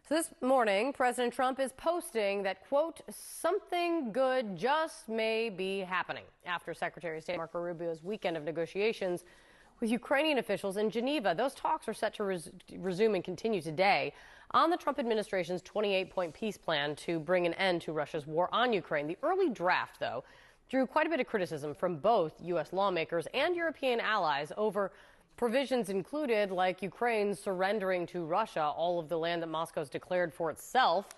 So this morning, President Trump is posting that, quote, something good just may be happening after Secretary of State Marco Rubio's weekend of negotiations with Ukrainian officials in Geneva. Those talks are set to resume and continue today on the Trump administration's 28-point peace plan to bring an end to Russia's war on Ukraine. The early draft, though, drew quite a bit of criticism from both U.S. lawmakers and European allies over provisions included like Ukraine surrendering to Russia all of the land that Moscow's declared for itself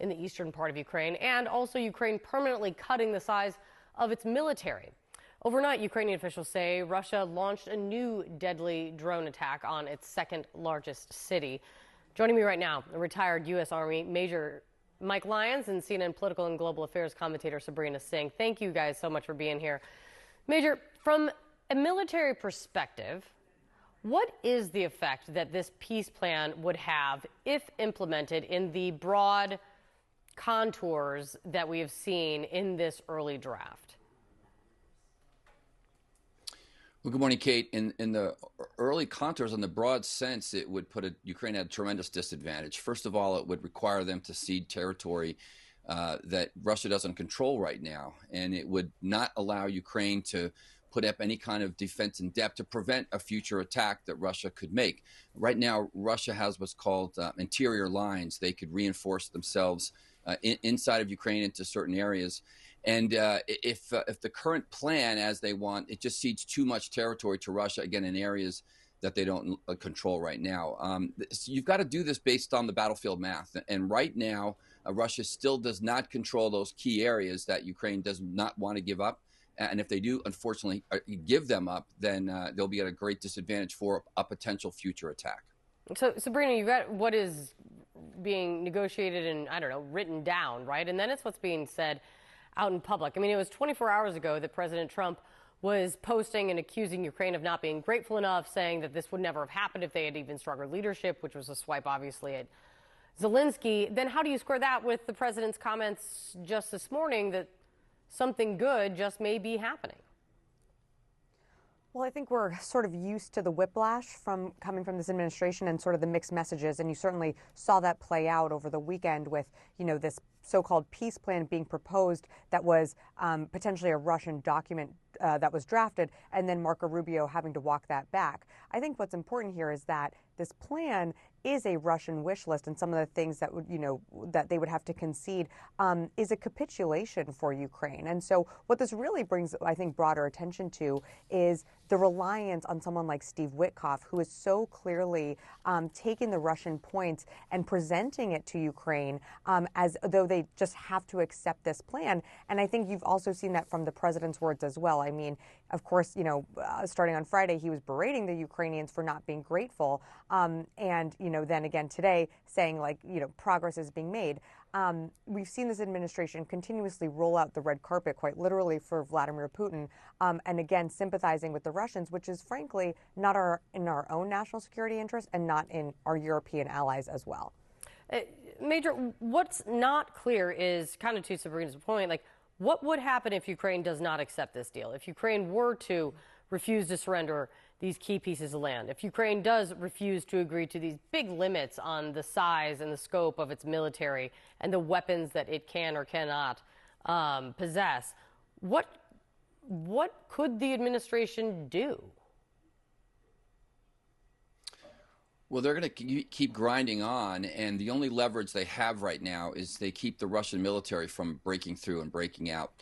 in the eastern part of Ukraine, and also Ukraine permanently cutting the size of its military. Overnight, Ukrainian officials say Russia launched a new deadly drone attack on its second largest city. Joining me right now, a retired U.S. Army Major Mike Lyons and CNN political and global affairs commentator Sabrina Singh. Thank you guys so much for being here. Major, from a military perspective, what is the effect that this peace plan would have if implemented in the broad contours that we have seen in this early draft? Well, good morning, Kate. In the early contours, in the broad sense, it would put Ukraine at a tremendous disadvantage. First of all, it would require them to cede territory that Russia doesn't control right now, and it would not allow Ukraine to put up any kind of defense in depth to prevent a future attack that Russia could make. Right now, Russia has what's called interior lines. They could reinforce themselves inside of Ukraine into certain areas. And if the current plan, as they want, it just cedes too much territory to Russia, again, in areas that they don't control right now. So you've got to do this based on the battlefield math. And right now, Russia still does not control those key areas that Ukraine does not want to give up. And if they do, unfortunately, give them up, then they'll be at a great disadvantage for a potential future attack. So, Sabrina, you've got what is being negotiated and, I don't know, written down, right? And then it's what's being said out in public. I mean, it was 24 hours ago that President Trump was posting and accusing Ukraine of not being grateful enough, saying that this would never have happened if they had even stronger leadership, which was a swipe, obviously, at Zelensky. Then how do you square that with the president's comments just this morning that something good just may be happening? Well, I think we're sort of used to the whiplash from coming from this administration and sort of the mixed messages. And you certainly saw that play out over the weekend with, this so-called peace plan being proposed that was potentially a Russian document that was drafted, and then Marco Rubio having to walk that back. I think what's important here is that this plan is a Russian wish list, and some of the things that would, that they would have to concede is a capitulation for Ukraine. And so what this really brings, I think, broader attention to is the reliance on someone like Steve Witkoff, who is so clearly taking the Russian points and presenting it to Ukraine as though they just have to accept this plan. And I think you've also seen that from the president's words as well. I mean, of course, starting on Friday, he was berating the Ukrainians for not being grateful. And, then again today saying progress is being made. We've seen this administration continuously roll out the red carpet, quite literally, for Vladimir Putin. And again, sympathizing with the Russians, which is frankly not in our own national security interest and not in our European allies as well. Major, what's not clear is, kind of to Sabrina's point, what would happen if Ukraine does not accept this deal? If Ukraine were to refuse to surrender these key pieces of land, if Ukraine does refuse to agree to these big limits on the size and the scope of its military and the weapons that it can or cannot possess, what could the administration do? Well, they're going to keep grinding on, and the only leverage they have right now is they keep the Russian military from breaking through and breaking out.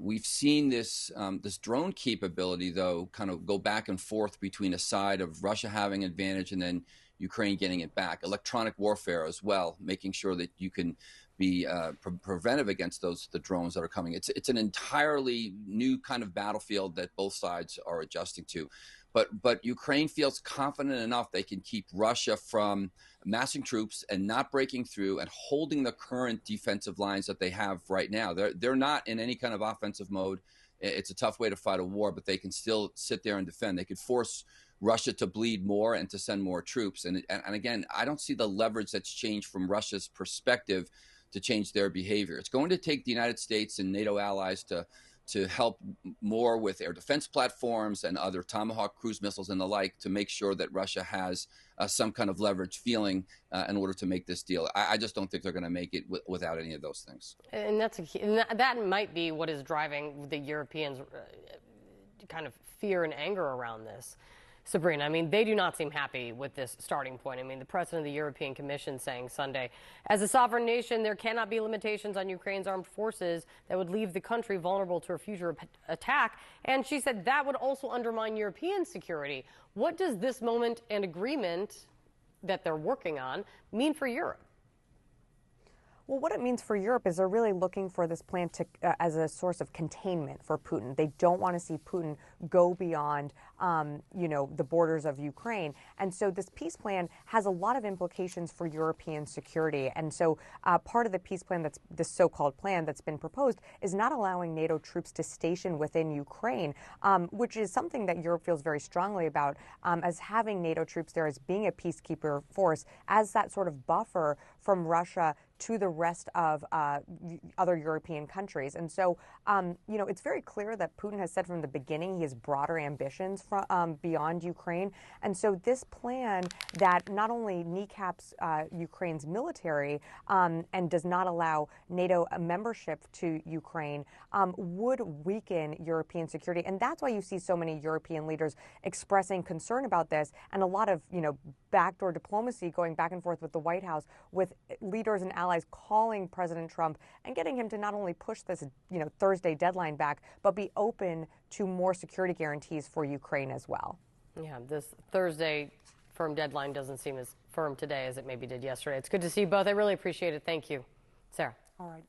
We've seen this drone capability, though, kind of go back and forth between a side of Russia having advantage and then Ukraine getting it back. Electronic warfare as well, making sure that you can be preventive against the drones that are coming. It's an entirely new kind of battlefield that both sides are adjusting to. But Ukraine feels confident enough they can keep Russia from amassing troops and not breaking through and holding the current defensive lines that they have right now. They're not in any kind of offensive mode. It's a tough way to fight a war, but they can still sit there and defend. They could force Russia to bleed more and to send more troops. And again, I don't see the leverage that's changed from Russia's perspective to change their behavior. It's going to take the United States and NATO allies to to help more with air defense platforms and other Tomahawk cruise missiles and the like, to make sure that Russia has some kind of leverage feeling in order to make this deal. I just don't think they're going to make it without any of those things. And that might be what is driving the Europeans' kind of fear and anger around this. Sabrina, I mean, they do not seem happy with this starting point. I mean, the president of the European Commission saying Sunday, as a sovereign nation, there cannot be limitations on Ukraine's armed forces that would leave the country vulnerable to a future attack. And she said that would also undermine European security. What does this moment and agreement that they're working on mean for Europe? Well, what it means for Europe is they're really looking for this plan to, as a source of containment for Putin. They don't want to see Putin go beyond, the borders of Ukraine. And so this peace plan has a lot of implications for European security. And so part of the peace plan, that's this so-called plan that's been proposed, is not allowing NATO troops to station within Ukraine, which is something that Europe feels very strongly about, as having NATO troops there as being a peacekeeper force, as that sort of buffer from Russia to the rest of other European countries. And so, it's very clear that Putin has said from the beginning he has broader ambitions beyond Ukraine. And so this plan that not only kneecaps Ukraine's military and does not allow NATO membership to Ukraine would weaken European security. And that's why you see so many European leaders expressing concern about this, and a lot of, backdoor diplomacy going back and forth with the White House, with leaders and allies calling President Trump and getting him to not only push this, Thursday deadline back, but be open to more security guarantees for Ukraine as well. Yeah, this Thursday firm deadline doesn't seem as firm today as it maybe did yesterday. It's good to see you both. I really appreciate it. Thank you. Sarah. All right.